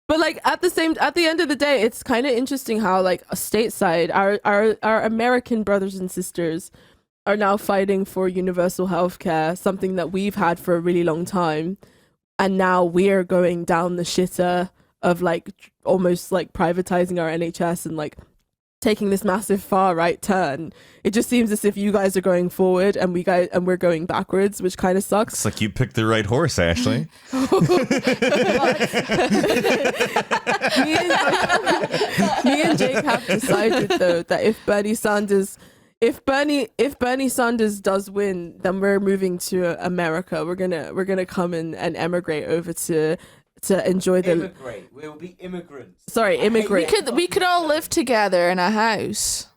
But like at the end of the day, it's kind of interesting how like stateside, our American brothers and sisters are now fighting for universal healthcare, something that we've had for a really long time, and now we're going down the shitter of like almost like privatizing our NHS and like taking this massive far right turn. It just seems as if you guys are going forward and we're going backwards, which kind of sucks. It's like you picked the right horse, Ashley. Me and Jake have decided though that if Bernie Sanders does win, then we're moving to America. We're gonna come and emigrate over to enjoy the immigrate. We'll be immigrants. Sorry, immigrate. We could all live together in a house.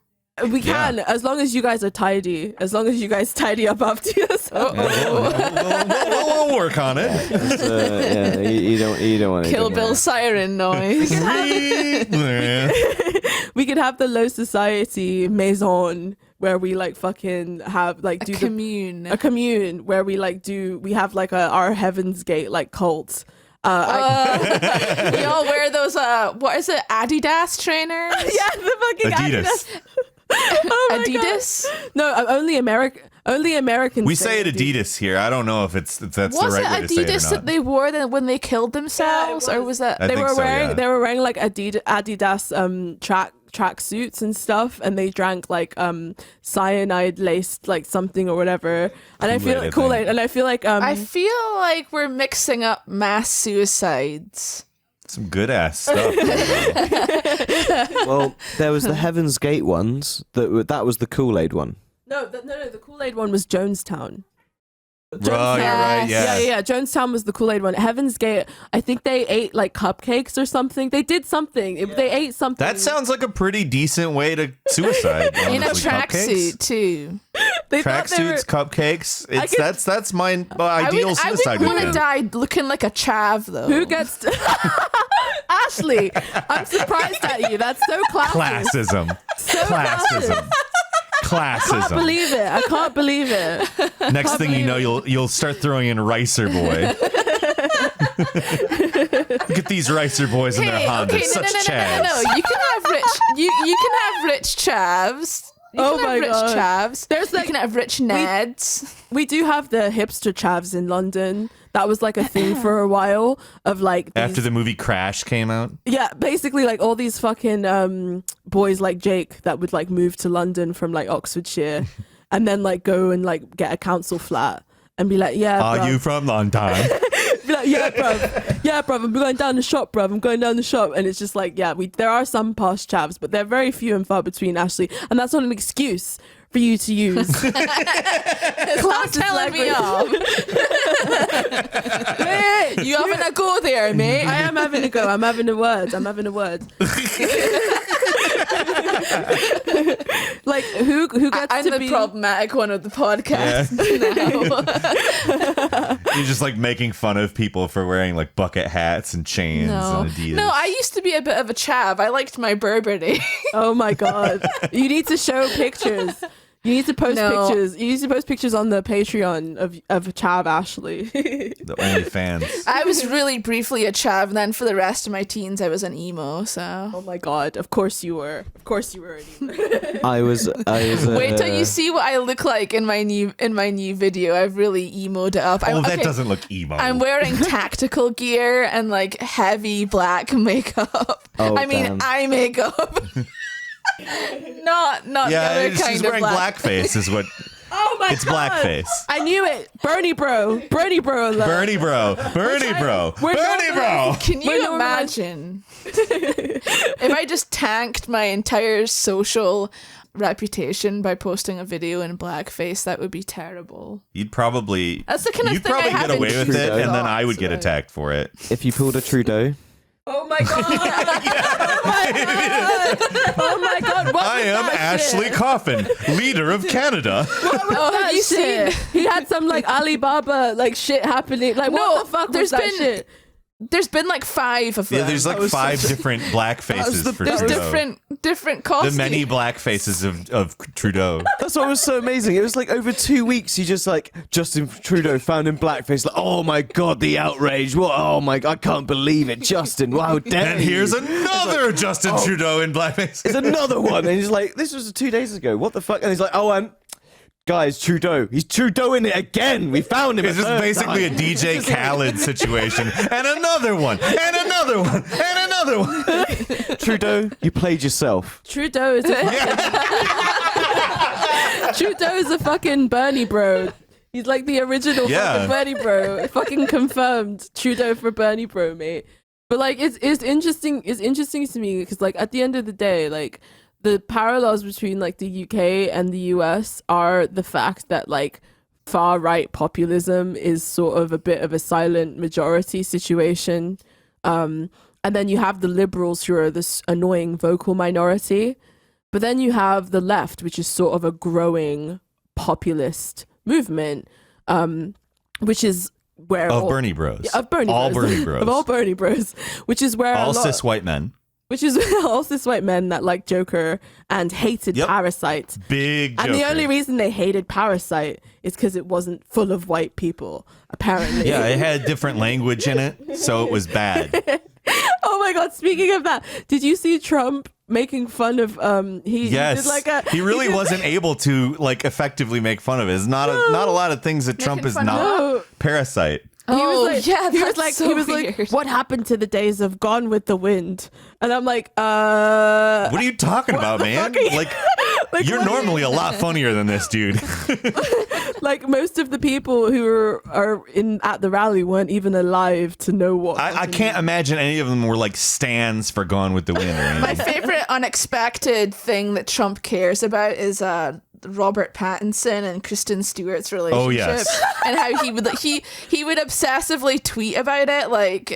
We can, as long as you guys are tidy. As long as you guys tidy up after yourself. We'll work on it. You don't want to Kill Bill siren noise. We could have the low society maison where we like fucking have like do a commune where we like we have like our Heaven's Gate like cult. We all wear those what is it, Adidas trainers? Yeah, the fucking Adidas. Oh Adidas? God. No, only Americans. We say it Adidas here. I don't know if that's the right way to say it or Adidas not. that they wore when they killed themselves, or was that I they think were so, wearing? yeah. They were wearing like Adidas track suits and stuff, and they drank like cyanide laced like something or whatever. And I feel like Kool-Aid, and I feel like I feel like we're mixing up mass suicides. Some good ass stuff. Well, there was the Heaven's Gate ones. That was the Kool-Aid one. No, the Kool-Aid one was Jonestown. Right, you're right, yeah. Yeah. Jonestown was the Kool-Aid one. Heaven's Gate, I think they ate like cupcakes or something. They did something. They ate something. That sounds like a pretty decent way to suicide. In a honestly. tracksuit too. Tracksuits, cupcakes. That's my ideal I suicide would want to weekend. die looking like a chav though. Who gets Ashley, I'm surprised at you. That's so classy. Classism. So Classism. I can't believe it. I can't believe it. Next thing you know, you'll start throwing in Ricer Boy. Look at these Ricer boys in their Hondas, such chavs. No. You can have rich. You can have rich chavs. You Oh can my have rich God. chavs. There's You like can have rich Neds. we do have the hipster chavs in London. That was like a thing for a while of like After the movie Crash came out. yeah, basically like all these fucking boys like Jake that would like move to London from like Oxfordshire and then like go and like get a council flat and be like, yeah, Are bruv. you from London? Be like, yeah, bruv, I'm going down the shop, bruv. I'm going down the shop. And it's just like, yeah, there are some posh chavs, but they're very few and far between, Ashley. And that's not an excuse for you to use. Stop telling me off. Wait, You having a go there, mate? I am having a go. I'm having a word. Like who gets I'm to the be problematic one of the podcast now. You're just like making fun of people for wearing like bucket hats and chains and Adidas. No, I used to be a bit of a chav. I liked my Burberry. Oh my God. You need to show pictures. You need to post pictures. You need to post pictures on the Patreon of Chav Ashley. The OnlyFans. I was really briefly a chav, and then for the rest of my teens, I was an emo. So Oh my God. Of course you were. Of course you were. I was. wait till you see what I look like in my new video. I've really emoed it up. Oh, that doesn't look emo. I'm wearing tactical gear and like heavy black makeup. Oh, I mean, damn. eye makeup. not the other kind she's of wearing black. blackface is what. Oh my It's God. blackface. I knew it. Bernie bro alert. Bernie bro. Bernie bro. Bernie bro. Can We're you normalized- imagine if I just tanked my entire social reputation by posting a video in blackface? That would be terrible. You'd probably. That's the kind of You'd thing I probably get haven't away with it, Trudeau. and then I would thought, get so- attacked for it. If you pulled a Trudeau. Oh my God. Oh my God. What I was am that Ashley shit? Coffin, leader of Canada. Oh, have you seen? He had some like Alibaba like shit happening. Like No, what the fuck was there's that been- shit? There's been like 5 of them. Yeah, there's like 5 different black faces for There's Trudeau. different The costumes. many black faces of Trudeau. That's what was so amazing. It was like over 2 weeks, you just like Justin Trudeau found in blackface. Like, oh my god, the outrage! What? Oh my, I can't believe it, Justin! Wow, dare And here's you. another Justin Trudeau in blackface. There's another one, and he's like, this was 2 days ago. What the fuck? And he's like, oh, and guys, Trudeau. He's Trudeau in it again. We found him. It's just basically a DJ Khaled situation. And another one. And another one. And another one. Trudeau, you played yourself. Trudeau is Trudeau is a fucking Bernie bro. He's like the original fucking Bernie bro. Fucking confirmed Trudeau for Bernie bro, mate. But like it's interesting. It's interesting to me because like at the end of the day, like the parallels between like the UK and the US are the fact that like far right populism is sort of a bit of a silent majority situation. And then you have the liberals who are this annoying vocal minority. But then you have the left, which is sort of a growing populist movement, which is where Of Bernie Bros. Of Bernie all Bros. Bernie Bros. Of all Bernie Bros. Which is where all cis white men. Which is all cis white men that like Joker and hated Parasite. Big Joker. And the only reason they hated Parasite is because it wasn't full of white people, apparently. Yeah, it had different language in it, so it was bad. Oh my god, speaking of that, did you see Trump making fun of he Yes, did like a he really wasn't able to like effectively make fun of it. It's not not a lot of things that Trump is fun of not. Parasite. He was like, yeah, he was that's like, so he was weird. like, what happened to the days of Gone with the Wind? And I'm like, What are you talking about, man? fuck are you- Like, like, you're what are normally a lot funnier than this, dude. like most of the people who are in at the rally weren't even alive to know what. I can't imagine any of them were like stands for Gone with the Wind or anything. My favorite unexpected thing that Trump cares about is Robert Pattinson and Kristen Stewart's relationship. Oh, yes. And how he would obsessively tweet about it, like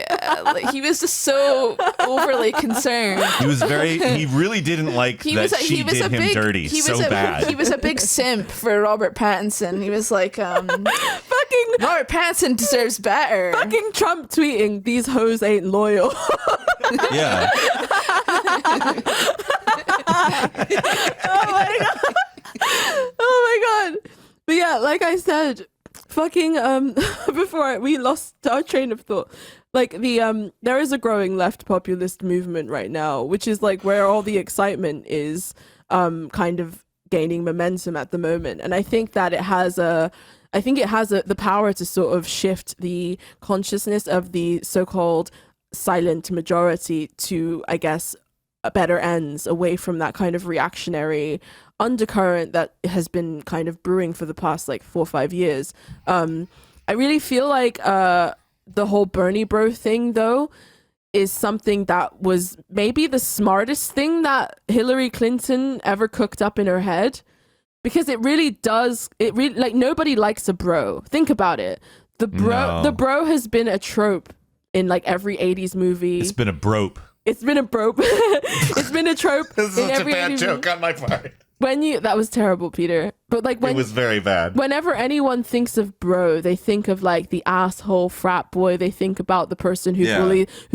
he was just so overly concerned. He really didn't like that she did him dirty so bad. He was a big simp for Robert Pattinson. He was like, fucking Robert Pattinson deserves better. fucking Trump tweeting these hoes ain't loyal. Yeah. Oh my god. But yeah, like I said, fucking before we lost our train of thought. Like there is a growing left populist movement right now, which is like where all the excitement is kind of gaining momentum at the moment. And I think that it has the power to sort of shift the consciousness of the so-called silent majority to, I guess, better ends, away from that kind of reactionary undercurrent that has been kind of brewing for the past like 4 or 5 years. I really feel like the whole Bernie bro thing though is something that was maybe the smartest thing that Hillary Clinton ever cooked up in her head, because it really like nobody likes a bro. Think about it. The bro has been a trope in like every 80s movie. It's been a brope. It's been a trope. It's been a trope. This is in such a every bad 80s joke on my part. that was terrible, Peter. But like It was very bad. whenever anyone thinks of bro, they think of like the asshole frat boy. They think about the person who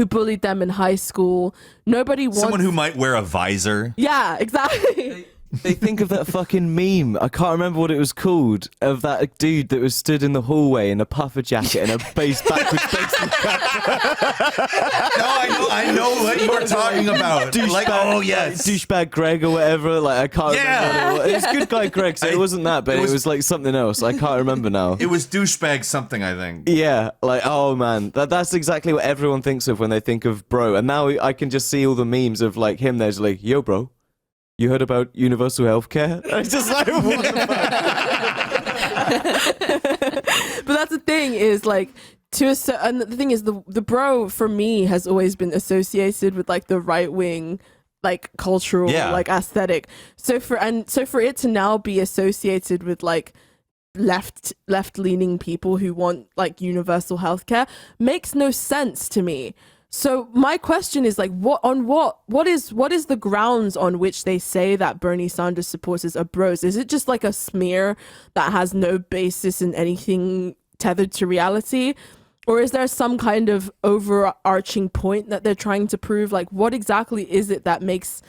bullied them in high school. Nobody wants Someone who might wear a visor. Yeah, exactly. They think of that fucking meme. I can't remember what it was called. Of that dude that was stood in the hallway in a puffer jacket and a backwards baseball cap. No, I know what you're talking about. Like, oh yes, douchebag Greg or whatever. Like I can't remember. What it was. It was good guy Greg, so it wasn't that, but it was like something else. I can't remember now. It was douchebag something, I think. Yeah, like oh man, that's exactly what everyone thinks of when they think of bro. And now I can just see all the memes of like him. There's like, yo, bro. You heard about universal healthcare? It's just like, what the fuck? But that's the thing is like and the thing is the bro for me has always been associated with like the right wing like cultural like aesthetic. So for it to now be associated with like left leaning people who want like universal healthcare makes no sense to me. So my question is like, what is the grounds on which they say that Bernie Sanders supporters are bros? Is it just like a smear that has no basis in anything tethered to reality? Or is there some kind of overarching point that they're trying to prove? Like, what exactly is it that makes,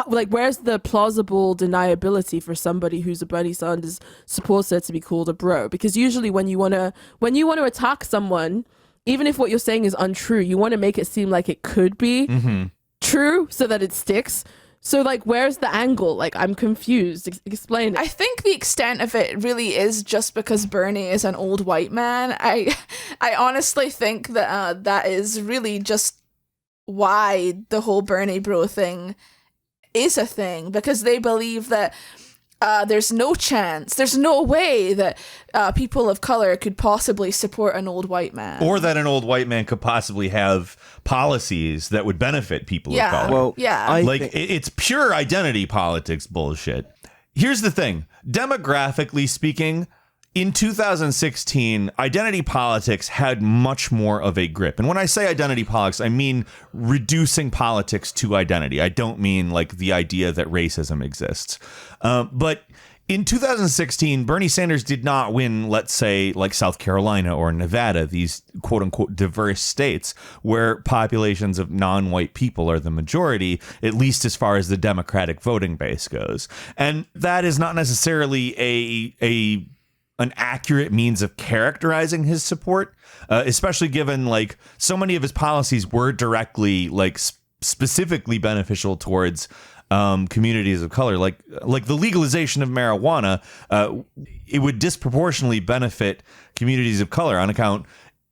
like, where's the plausible deniability for somebody who's a Bernie Sanders supporter to be called a bro? Because usually when you want to attack someone, even if what you're saying is untrue, you want to make it seem like it could be true so that it sticks. So, like, where's the angle? Like, I'm confused. Explain it. I think the extent of it really is just because Bernie is an old white man. I honestly think that that is really just why the whole Bernie bro thing is a thing, because they believe that there's no chance, there's no way that people of color could possibly support an old white man. Or that an old white man could possibly have policies that would benefit people of color. Well, yeah. It's pure identity politics bullshit. Here's the thing. Demographically speaking, in 2016, identity politics had much more of a grip. And when I say identity politics, I mean reducing politics to identity. I don't mean like the idea that racism exists. But in 2016, Bernie Sanders did not win, let's say, like South Carolina or Nevada, these quote unquote diverse states where populations of non-white people are the majority, at least as far as the Democratic voting base goes. And that is not necessarily an accurate means of characterizing his support, especially given like so many of his policies were directly like specifically beneficial towards communities of color, like the legalization of marijuana. It would disproportionately benefit communities of color on account.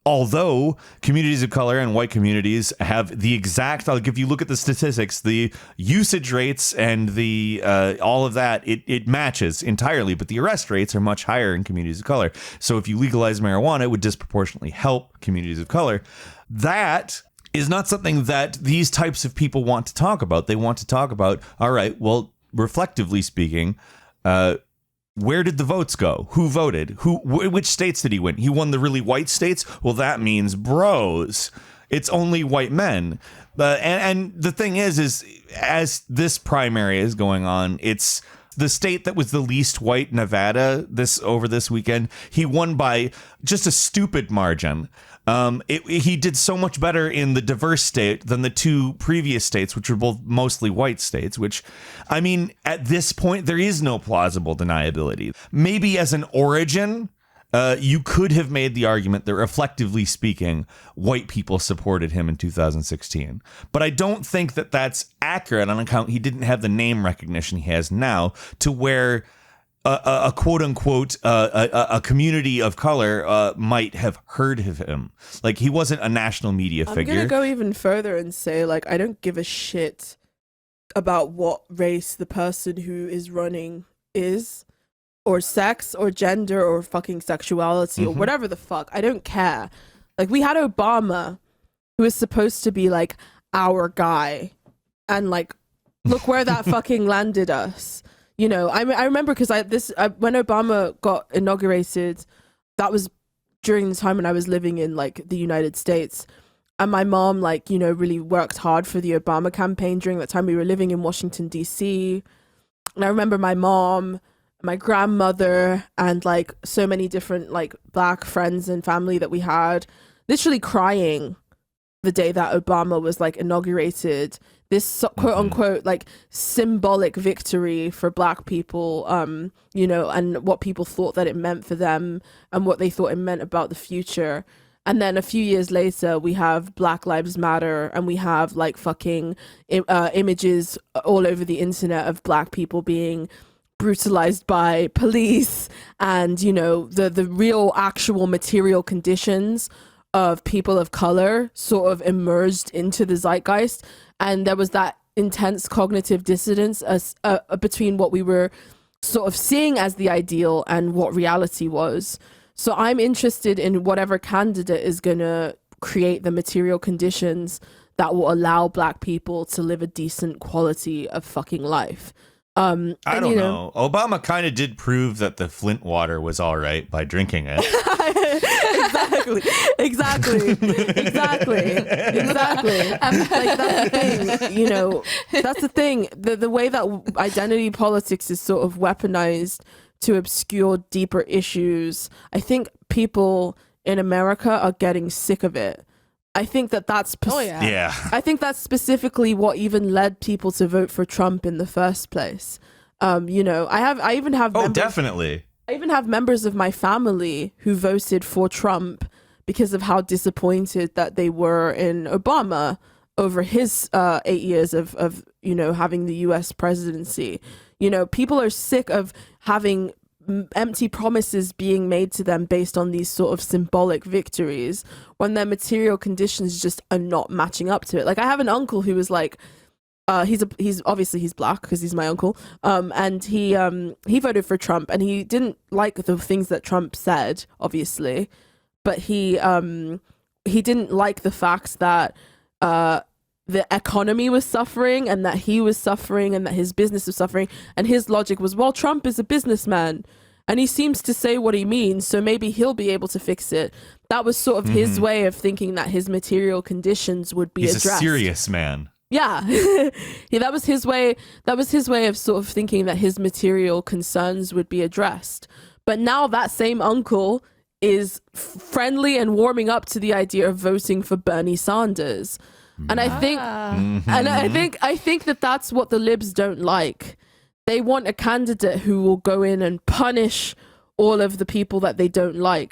Although communities of color and white communities have the exact, like if you look at the statistics, the usage rates and the all of that, it matches entirely. But the arrest rates are much higher in communities of color. So if you legalize marijuana, it would disproportionately help communities of color. That is not something that these types of people want to talk about. They want to talk about, all right, well, reflectively speaking, where did the votes go? Who voted? Which states did he win? He won the really white states? Well, that means bros. It's only white men. And the thing is as this primary is going on, it's the state that was the least white, Nevada, over this weekend. He won by just a stupid margin. He did so much better in the diverse state than the two previous states, which were both mostly white states, which, I mean, at this point, there is no plausible deniability. Maybe as an origin, you could have made the argument that reflectively speaking, white people supported him in 2016. But I don't think that that's accurate on account he didn't have the name recognition he has now, to where a quote unquote a community of color might have heard of him. Like, he wasn't a national media figure. I'm gonna go even further and say, like, I don't give a shit about what race the person who is running is, or sex, or gender, or fucking sexuality, or whatever the fuck. I don't care. Like, we had Obama, who is supposed to be like our guy, and like, look where that fucking landed us. You know, I remember because when Obama got inaugurated, that was during the time when I was living in like the United States, and my mom, like, you know, really worked hard for the Obama campaign during that time. We were living in Washington D.C., and I remember my mom, my grandmother, and like so many different like black friends and family that we had literally crying the day that Obama was like inaugurated. This quote unquote like symbolic victory for black people, you know, and what people thought that it meant for them and what they thought it meant about the future. And then a few years later, we have Black Lives Matter, and we have like fucking images all over the internet of black people being brutalized by police, and, you know, the real actual material conditions of people of color sort of emerged into the zeitgeist. And there was that intense cognitive dissonance between what we were sort of seeing as the ideal and what reality was. So I'm interested in whatever candidate is going to create the material conditions that will allow black people to live a decent quality of fucking life. I don't know. Obama kind of did prove that the Flint water was all right by drinking it. Exactly. Like, that's the thing, you know, that's the thing. The way that identity politics is sort of weaponized to obscure deeper issues, I think people in America are getting sick of it. I think that's Yeah. I think that's specifically what even led people to vote for Trump in the first place. You know, I even have Oh, members, definitely. I even have members of my family who voted for Trump because of how disappointed that they were in Obama over his 8 years of you know, having the US presidency. You know, people are sick of having empty promises being made to them based on these sort of symbolic victories when their material conditions just are not matching up to it. Like, I have an uncle who was like, he's obviously he's black because he's my uncle, and he voted for Trump, and he didn't like the things that Trump said, obviously, but he didn't like the fact that the economy was suffering and that he was suffering and that his business was suffering, and his logic was, well, Trump is a businessman and he seems to say what he means, so maybe he'll be able to fix it. That was sort of his way of thinking that his material conditions would be He's addressed. a serious man. Yeah. Yeah, that was his way of sort of thinking that his material concerns would be addressed. But now that same uncle is friendly and warming up to the idea of voting for Bernie Sanders. And I think I think that that's what the libs don't like. They want a candidate who will go in and punish all of the people that they don't like.